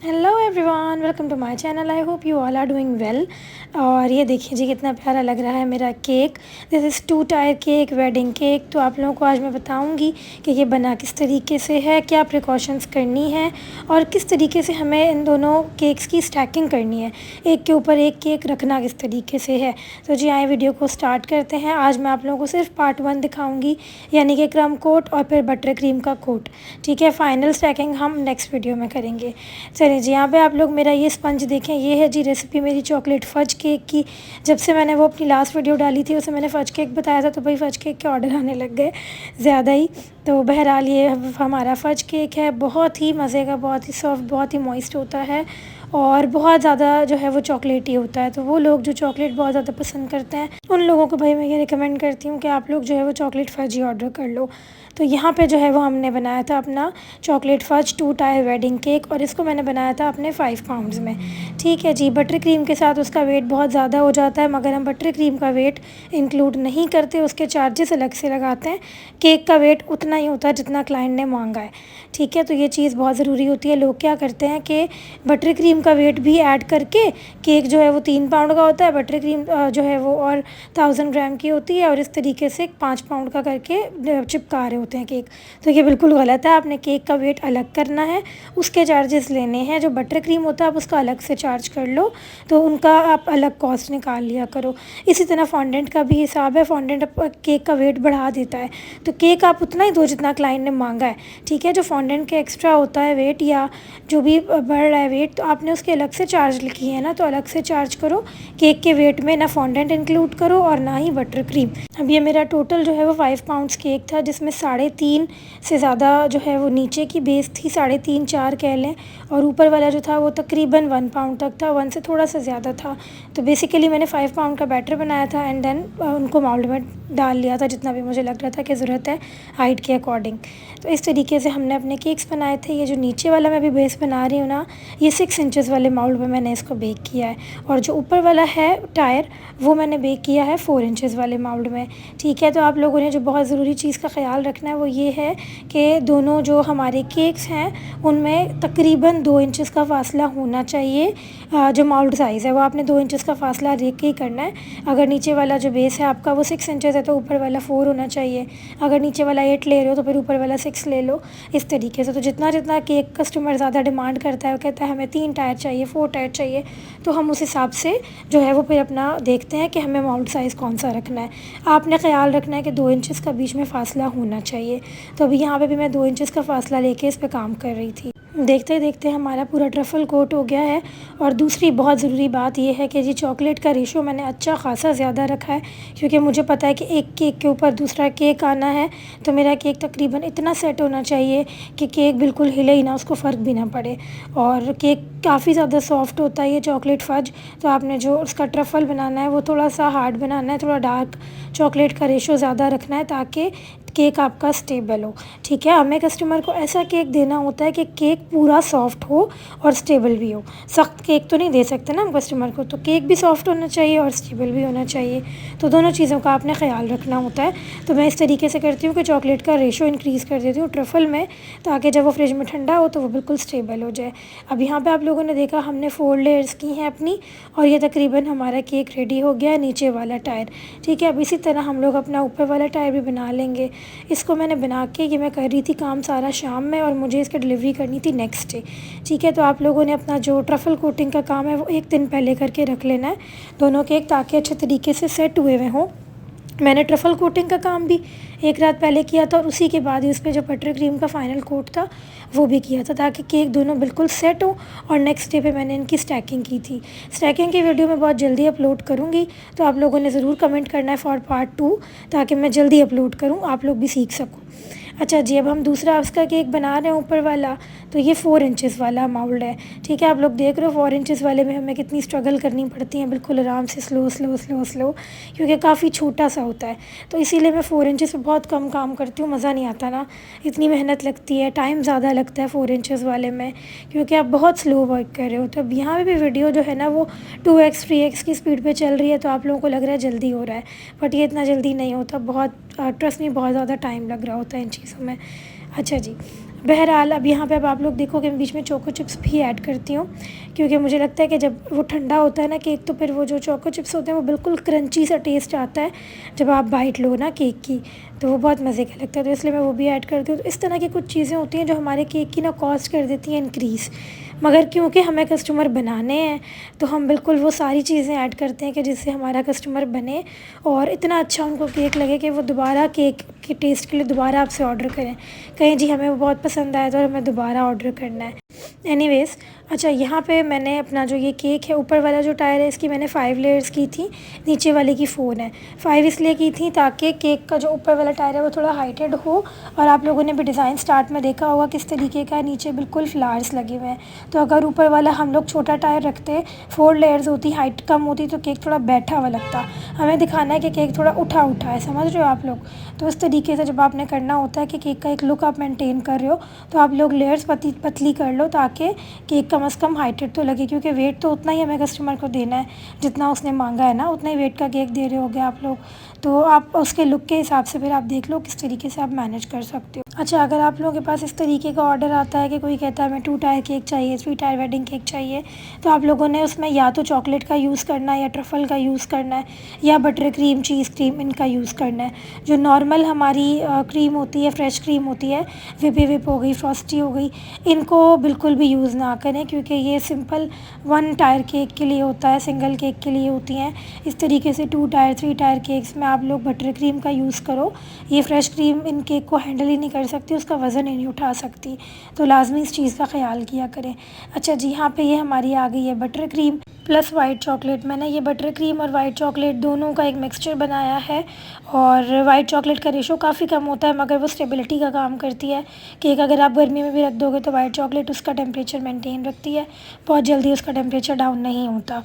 Hello everyone, welcome to my channel. I hope you all are doing well. और ये देखिए जी कितना प्यारा लग रहा है मेरा cake. This is 2 tyre cake, wedding cake. तो आप लोगों को आज मैं बताऊंगी कि ये बना किस तरीके से है, क्या प्रिकॉशंस करनी है और किस तरीके से हमें इन दोनों केक्स की स्टैकिंग करनी है, एक के ऊपर एक केक रखना किस तरीके से है। तो जी आए वीडियो को स्टार्ट करते हैं। आज मैं आप लोगों को सिर्फ पार्ट 1 दिखाऊँगी, यानी कि क्रम कोट और फिर बटर क्रीम का कोट। ठीक है, फाइनल स्टैकिंग हम नेक्स्ट वीडियो में करेंगे। चलिए जी, यहाँ पे आप लोग मेरा ये स्पंज देखें। ये है जी रेसिपी मेरी चॉकलेट फज केक की। जब से मैंने वो अपनी लास्ट वीडियो डाली थी उसे मैंने फ़ज केक बताया था, तो भाई फ़ज केक के ऑर्डर आने लग गए ज़्यादा ही। तो बहरहाल ये हमारा फ़ज केक है, बहुत ही मज़े का, बहुत ही सॉफ्ट, बहुत ही मॉइस्ट होता है और बहुत ज़्यादा जो है वो चॉकलेटी होता है। तो वो लोग जो चॉकलेट बहुत ज़्यादा पसंद करते हैं उन लोगों को भाई मैं ये रिकमेंड करती हूँ कि आप लोग जो है वो चॉकलेट फज ही ऑर्डर कर लो। तो यहाँ पे जो है वो हमने बनाया था अपना chocolate fudge 2 tier wedding cake, और इसको मैंने बनाया था अपने 5 पाउंड्स में। ठीक है जी, बटर क्रीम के साथ उसका वेट बहुत ज़्यादा हो जाता है, मगर हम बटर क्रीम का वेट इंक्लूड नहीं करते, उसके चार्जेस अलग से लगाते हैं। केक का वेट उतना ही होता है जितना क्लाइंट ने मांगा है। ठीक है, तो ये चीज़ बहुत ज़रूरी होती है। लोग क्या करते हैं कि बटर क्रीम का वेट भी ऐड करके केक जो है वो 3 पाउंड का होता है, बटर क्रीम जो है वो और 1000 ग्राम की होती है, और इस तरीके से 5 पाउंड का करके चिपका रहे होते हैं केक। तो ये बिल्कुल गलत है। आपने केक का वेट अलग करना है, उसके चार्जेस लेने हैं। जो बटर क्रीम होता है आप उसका अलग से चार्ज कर लो, तो उनका आप अलग कॉस्ट निकाल लिया करो। इसी तरह फॉन्डेंट का भी हिसाब है। फॉन्डेंट केक का वेट बढ़ा देता है, तो केक आप उतना ही दो जितना क्लाइंट ने मांगा है। ठीक है, जो फॉन्डेंट के एक्स्ट्रा होता है वेट या जो भी बढ़ रहा है वेट, तो आपने उसके अलग से चार्ज लिखी है ना, तो अलग से चार्ज करो। केक के वेट में ना फॉन्डेंट इंक्लूड करो और ना ही बटर क्रीम। अब ये मेरा टोटल जो है वो 5 पाउंड्स केक था, जिसमें 3.5 से ज़्यादा जो है वो नीचे की बेस थी, 3.5-4 कह लें, और ऊपर वाला जो था वो तकरीबन 1 पाउंड तक था, 1 से थोड़ा सा ज़्यादा था। तो बेसिकली मैंने 5 पाउंड का बैटर बनाया था एंड देन उनको मोल्ड में डाल लिया था जितना भी मुझे लग रहा था कि ज़रूरत है हाइट के अकॉर्डिंग। तो इस तरीके से हमने अपने केक्स बनाए थे। ये जो नीचे वाला मैं भी बेस बना रही हूँ ना, ये 6 इंचेस वाले मोल्ड में मैंने इसको बेक किया है, और जो ऊपर वाला है टायर वो मैंने बेक किया है 4 इंचेस वाले मोल्ड में। ठीक है, तो आप लोगों ने जो बहुत ज़रूरी चीज़ का ख्याल रखना है वो ये है कि दोनों जो हमारे केक्स हैं उनमें तकरीबन 2 इंचेस का फ़ासला होना चाहिए। जो मोल्ड साइज़ है वो आपने 2 इंचेस का फ़ासला देख के ही करना है। अगर नीचे वाला जो बेस है आपका वो 6 इंचेस है तो ऊपर वाला 4 होना चाहिए। अगर नीचे वाला 8 ले रहे हो तो फिर ऊपर वाला 6 ले लो, इस तरीके से। तो जितना जितना केक कस्टमर ज़्यादा डिमांड करता है, वो कहता है हमें 3 टायर चाहिए, 4 टायर चाहिए, तो हम उस हिसाब से जो है वो फिर अपना देखते हैं कि हमें मोल्ड साइज़ कौन सा रखना है। आपने ख्याल रखना है कि 2 इंचेस का बीच में फ़ासला होना चाहिए। तो अभी यहाँ पे भी मैं 2 इंचेस का फ़ासला लेके इस पे काम कर रही थी। देखते देखते हमारा पूरा ट्रफ़ल कोट हो गया है। और दूसरी बहुत ज़रूरी बात यह है कि जी चॉकलेट का रेशो मैंने अच्छा खासा ज़्यादा रखा है, क्योंकि मुझे पता है कि एक केक के ऊपर दूसरा केक आना है, तो मेरा केक तकरीबन इतना सेट होना चाहिए कि केक बिल्कुल हिले ही ना, उसको फ़र्क भी ना पड़े। और केक काफ़ी ज़्यादा सॉफ्ट होता है ये चॉकलेट फज, तो आपने जो उसका ट्रफ़ल बनाना है वो थोड़ा सा हार्ड बनाना है, थोड़ा डार्क चॉकलेट का रेशो ज़्यादा रखना है ताकि केक आपका स्टेबल हो। ठीक है, हमें कस्टमर को ऐसा केक देना होता है कि केक पूरा सॉफ्ट हो और स्टेबल भी हो। सख्त केक तो नहीं दे सकते ना हम कस्टमर को, तो केक भी सॉफ्ट होना चाहिए और स्टेबल भी होना चाहिए। तो दोनों चीज़ों का आपने ख्याल रखना होता है। तो मैं इस तरीके से करती हूँ कि चॉकलेट का रेशो इंक्रीज़ कर देती हूँ ट्रफ़ल में, ताकि जब वो फ्रिज में ठंडा हो तो वो बिल्कुल स्टेबल हो जाए। अब यहाँ पर आप लोगों ने देखा हमने 4 लेयर्स की हैं अपनी, और ये तकरीबन हमारा केक रेडी हो गया है, नीचे वाला टायर। ठीक है, अब इसी तरह हम लोग अपना ऊपर वाला टायर भी बना लेंगे। इसको मैंने बना के, ये मैं कर रही थी काम सारा शाम में, और मुझे इसकी डिलीवरी करनी थी नेक्स्ट डे। ठीक है, तो आप लोगों ने अपना जो ट्रफ़ल कोटिंग का काम है वो 1 दिन पहले करके रख लेना है दोनों केक, ताकि अच्छे तरीके से सेट हुए हुए हों। मैंने ट्रफ़ल कोटिंग का काम भी 1 रात पहले किया था, और उसी के बाद ही उस पर जो बटर क्रीम का फ़ाइनल कोट था वो भी किया था, ताकि केक दोनों बिल्कुल सेट हो। और नेक्स्ट डे पे मैंने इनकी स्टैकिंग की थी। स्टैकिंग की वीडियो मैं बहुत जल्दी अपलोड करूँगी, तो आप लोगों ने ज़रूर कमेंट करना है फॉर पार्ट 2, ताकि मैं जल्दी अपलोड करूँ, आप लोग भी सीख सको। अच्छा जी, अब हम दूसरा उसका केक बना रहे हैं ऊपर वाला। तो ये 4 इंचेस वाला मोल्ड है। ठीक है, आप लोग देख रहे हो 4 इंचेस वाले में हमें कितनी स्ट्रगल करनी पड़ती है, बिल्कुल आराम से स्लो स्लो स्लो स्लो, क्योंकि काफ़ी छोटा सा होता है। तो इसीलिए मैं 4 इंचेस पे बहुत कम काम करती हूँ, मज़ा नहीं आता ना, इतनी मेहनत लगती है, टाइम ज़्यादा लगता है 4 इंचेस वाले में, क्योंकि आप बहुत स्लो वर्क कर रहे हो। तो अब यहाँ पे भी वीडियो जो है ना वो 2x 3x की स्पीड पे चल रही है, तो आप लोगों को लग रहा है जल्दी हो रहा है, बट ये इतना जल्दी नहीं होता। बहुत ट्रस्ट में बहुत ज़्यादा टाइम लग रहा होता है इन चीज़ों में। अच्छा जी, बहरहाल अब यहाँ पे अब आप लोग देखोगे मैं बीच में चोको चिप्स भी ऐड करती हूँ, क्योंकि मुझे लगता है कि जब वो ठंडा होता है ना केक, तो फिर वो जो चोको चिप्स होते हैं वो बिल्कुल क्रंची सा टेस्ट आता है जब आप बाइट लो ना केक की, तो वो बहुत मज़े का लगता है। तो इसलिए मैं वो भी ऐड करती हूँ। तो इस तरह की कुछ चीज़ें होती हैं जो हमारे केक की ना कॉस्ट कर देती हैं इंक्रीज़, मगर क्योंकि हमें कस्टमर बनाने हैं तो हम बिल्कुल वो सारी चीज़ें ऐड करते हैं कि जिससे हमारा कस्टमर बने और इतना अच्छा उनको केक लगे कि वो दोबारा केक के टेस्ट के लिए दोबारा आपसे ऑर्डर करें, कहें जी हमें वो बहुत पसंद आया तो हमें दोबारा ऑर्डर करना है। एनीवेज़, अच्छा यहाँ पे मैंने अपना जो ये केक है, ऊपर वाला जो टायर है इसकी मैंने 5 लेयर्स की थी, नीचे वाले की 4 है। 5 इसलिए की थी ताकि केक का जो ऊपर वाला टायर है वो थोड़ा हाइटेड हो, और आप लोगों ने भी डिज़ाइन स्टार्ट में देखा होगा किस तरीके का है, नीचे बिल्कुल फ्लावर्स लगे हुए हैं। तो अगर ऊपर वाला हम लोग छोटा टायर रखते, 4 लेयर्स होती, हाइट कम होती, तो केक थोड़ा बैठा हुआ लगता। हमें दिखाना है कि केक थोड़ा उठा उठा है, समझ रहे हो आप लोग। तो इस तरीके से जब आपने करना होता है कि केक का एक लुक आप मेंटेन कर रहे हो, तो आप लोग लेयर्स पतली कर लो ताकि केक कम से कम हाइटेड तो लगे, क्योंकि वेट तो उतना ही हमें कस्टमर को देना है जितना उसने मांगा है ना, उतना ही वेट का केक दे रहे होगे आप लोग। तो आप उसके लुक के हिसाब से फिर आप देख लो किस तरीके से आप मैनेज कर सकते हो। अच्छा, अगर आप लोगों के पास इस तरीके का ऑर्डर आता है कि कोई कहता है हमें 2 टायर केक चाहिए, 3 टायर वेडिंग केक चाहिए, तो आप लोगों ने उसमें या तो चॉकलेट का यूज़ करना है, या ट्रफल का यूज़ करना है, या बटर क्रीम, चीज़ क्रीम, इनका यूज़ करना है। जो नॉर्मल हमारी क्रीम होती है, फ्रेश क्रीम होती है, विप हो गई, फ्रॉस्टी हो गई, इनको बिल्कुल भी यूज़ ना करें, क्योंकि ये सिंपल 1 टायर केक के लिए होता है, सिंगल केक के लिए होती हैं। इस तरीके से 2 टायर 3 टायर केक्स में आप लोग बटर क्रीम का यूज़ करो। ये फ्रेश क्रीम इन केक को हैंडल ही नहीं कर सकती, उसका वज़न ही नहीं उठा सकती, तो लाजमी इस चीज़ का ख्याल किया करें। अच्छा जी, यहाँ पे ये हमारी आ गई है butter cream plus white chocolate. मैंने ये बटर क्रीम और वाइट चॉकलेट दोनों का एक मिक्सचर बनाया है, और वाइट चॉकलेट का रेशो काफ़ी कम होता है, मगर वो स्टेबिलिटी का काम करती है। केक अगर आप गर्मी में भी रख दोगे तो वाइट चॉकलेट उसका टेम्परेचर मेंटेन रखती है, बहुत जल्दी उसका टेम्परेचर डाउन नहीं होता।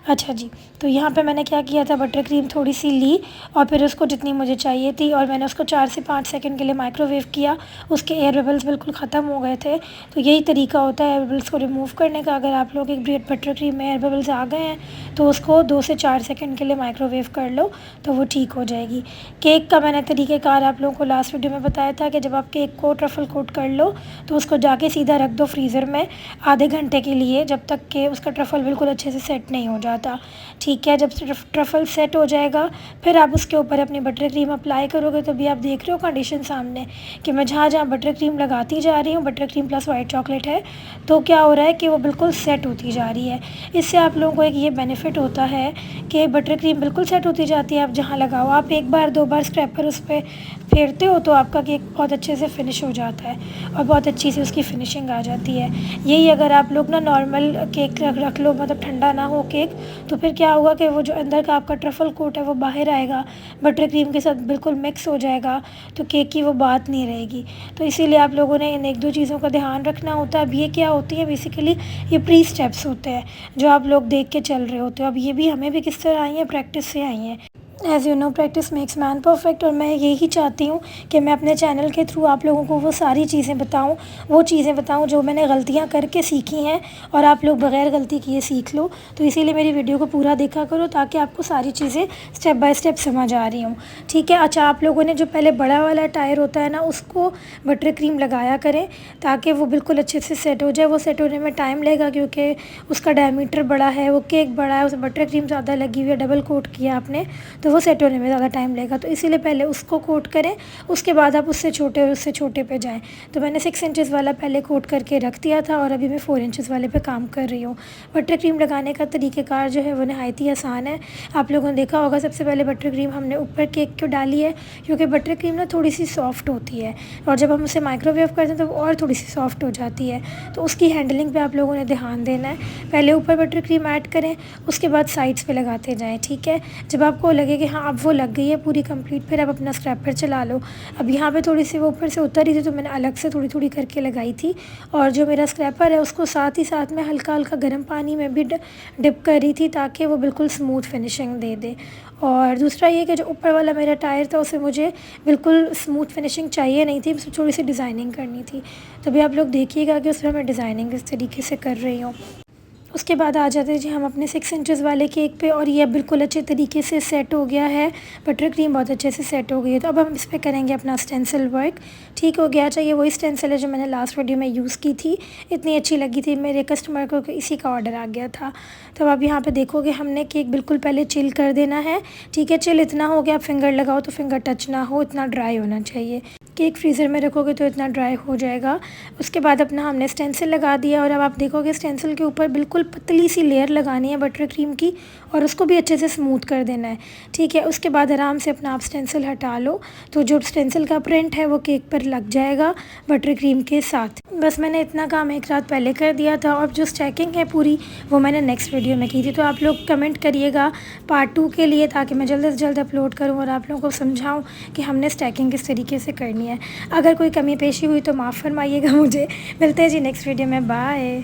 अच्छा जी, तो यहाँ पे मैंने क्या किया था, बटर क्रीम थोड़ी सी ली और फिर उसको जितनी मुझे चाहिए थी, और मैंने उसको 4 से 5 सेकंड के लिए माइक्रोवेव किया। उसके एयर बबल्स बिल्कुल ख़त्म हो गए थे। तो यही तरीका होता है एयर बबल्स को रिमूव करने का। अगर आप लोग एक बटर क्रीम में एयर बबल्स आ गए हैं तो उसको 2 से 4 सेकंड के लिए माइक्रोवेव कर लो, तो वो ठीक हो जाएगी। केक का मैंने तरीक़ेकार आप लोगों को लास्ट वीडियो में बताया था कि जब आप केक को ट्रफल कोट कर लो तो उसको जाके सीधा रख दो फ्रीज़र में आधे घंटे के लिए, जब तक कि उसका ट्रफल बिल्कुल अच्छे से सेट नहीं हो जाता। ठीक है, जब ट्रफल सेट हो जाएगा फिर आप उसके ऊपर अपनी बटर क्रीम अप्लाई करोगे। तो अभी आप देख रहे हो कंडीशन सामने कि मैं जहाँ जहाँ बटर क्रीम लगाती जा रही हूँ, butter cream plus white chocolate है, तो क्या हो रहा है कि वो बिल्कुल सेट होती जा रही है। इससे आप लोगों को एक ये बेनिफिट होता है कि बटर क्रीम बिल्कुल सेट होती जाती है। आप जहाँ लगाओ, आप 1 बार 2 बार स्क्रैपर उस पर फेरते हो तो आपका केक बहुत अच्छे से फिनिश हो जाता है और बहुत अच्छी सी उसकी फिनिशिंग आ जाती है। यही अगर आप लोग ना नॉर्मल केक रख लो, मतलब ठंडा ना हो केक, तो फिर क्या होगा कि वो जो अंदर का आपका ट्रफल कोट है वो बाहर आएगा, बटर क्रीम के साथ बिल्कुल मिक्स हो जाएगा, तो केक की वो बात नहीं रहेगी। तो इसीलिए आप लोगों ने इन 1-2 चीज़ों का ध्यान रखना होता है। अब ये क्या होती है, बेसिकली ये प्री स्टेप्स होते हैं जो आप लोग देख के चल रहे होते हो। अब ये भी हमें भी किस तरह आई हैं, प्रैक्टिस से आई हैं। As you know, practice makes man perfect, और मैं यही चाहती हूँ कि मैं अपने चैनल के थ्रू आप लोगों को वो सारी चीज़ें बताऊँ, वो चीज़ें बताऊँ जो मैंने गलतियाँ करके सीखी हैं, और आप लोग बग़ैर गलती किए सीख लो। तो इसीलिए मेरी वीडियो को पूरा देखा करो ताकि आपको सारी चीज़ें स्टेप बाय स्टेप समझ आ रही हूँ। ठीक है। अच्छा, आप लोगों ने जो पहले बड़ा वाला टायर होता है ना, उसको बटर क्रीम लगाया करें ताकि वो बिल्कुल अच्छे से सेट हो जाए। वो सेट होने में टाइम लगेगा क्योंकि उसका डायमीटर बड़ा है, वो केक बड़ा है, उसे बटर क्रीम ज़्यादा लगी हुई है, डबल कोट किया आपने, तो वो सेट होने में ज़्यादा टाइम लगेगा। तो इसीलिए पहले उसको कोट करें, उसके बाद आप उससे छोटे और उससे छोटे पे जाएं। तो मैंने 6 इंचेस वाला पहले कोट करके रख दिया था और अभी मैं 4 इंचेस वाले पे काम कर रही हूँ। बटर क्रीम लगाने का तरीक़ेकार जो है वो नहायत ही आसान है। आप लोगों ने देखा होगा, सबसे पहले बटर क्रीम हमने ऊपर केक को डाली है क्योंकि बटर क्रीम ना थोड़ी सी सॉफ्ट होती है, और जब हम उसे माइक्रोवेव करते हैं तो वो और थोड़ी सी सॉफ्ट हो जाती है। तो उसकी हैंडलिंग पे आप लोगों ने ध्यान देना है। पहले ऊपर बटर क्रीम ऐड करें, उसके बाद साइड्स पे लगाते जाएं। ठीक है। जब आपको लगे कि हाँ अब वो लग गई है पूरी कंप्लीट, फिर आप अपना स्क्रैपर चला लो। अब यहाँ पे थोड़ी सी वो ऊपर से उतर रही थी तो मैंने अलग से थोड़ी थोड़ी करके लगाई थी, और जो मेरा स्क्रैपर है उसको साथ ही साथ में हल्का हल्का गर्म पानी में भी डिप कर रही थी ताकि वो बिल्कुल स्मूथ फिनिशिंग दे दे। और दूसरा ये कि जो ऊपर वाला मेरा टायर था उसे मुझे बिल्कुल स्मूथ फिनिशिंग चाहिए नहीं थी, उसमें थोड़ी सी डिज़ाइनिंग करनी थी। तो अभी आप लोग देखिएगा कि उसमें मैं डिज़ाइनिंग इस तरीके से कर रही हूँ। उसके बाद आ जाते हैं जी हम अपने 6 इंचेस वाले केक पे, और ये बिल्कुल अच्छे तरीके से सेट हो गया है। बटर क्रीम बहुत अच्छे से सेट हो गई है। तो अब हम इस पे करेंगे अपना स्टेंसिल वर्क। ठीक हो गया। चाहिए वही स्टेंसिल है जो मैंने लास्ट वीडियो में यूज़ की थी, इतनी अच्छी लगी थी मेरे कस्टमर को कि इसी का ऑर्डर आ गया था। तो अब यहाँ पे देखोगे हमने केक बिल्कुल पहले चिल कर देना है। ठीक है, चिल इतना हो गया, आप फिंगर लगाओ तो फिंगर टच ना हो, इतना ड्राई होना चाहिए। केक फ्रीज़र में रखोगे तो इतना ड्राई हो जाएगा। उसके बाद अपना हमने स्टेंसिल लगा दिया, और अब आप देखोगे स्टेंसिल के ऊपर बिल्कुल पतली सी लेयर लगानी है बटर क्रीम की, और उसको भी अच्छे से स्मूथ कर देना है। ठीक है, उसके बाद आराम से अपना आप स्टेंसिल हटा लो, तो जो स्टेंसिल का प्रिंट है वो केक पर लग जाएगा बटर क्रीम के साथ। बस मैंने इतना काम एक रात पहले कर दिया था, और जो स्टैकिंग है पूरी वो मैंने नेक्स्ट वीडियो में की थी। तो आप लोग कमेंट करिएगा पार्ट 2 के लिए, ताकि मैं जल्द से जल्द अपलोड करूँ और आप लोगों को समझाऊँ कि हमने स्टैकिंग किस तरीके से करनी है। अगर कोई कमी पेशी हुई तो माफ़ फरमाइएगा मुझे। मिलते हैं जी नेक्स्ट वीडियो में, बाय।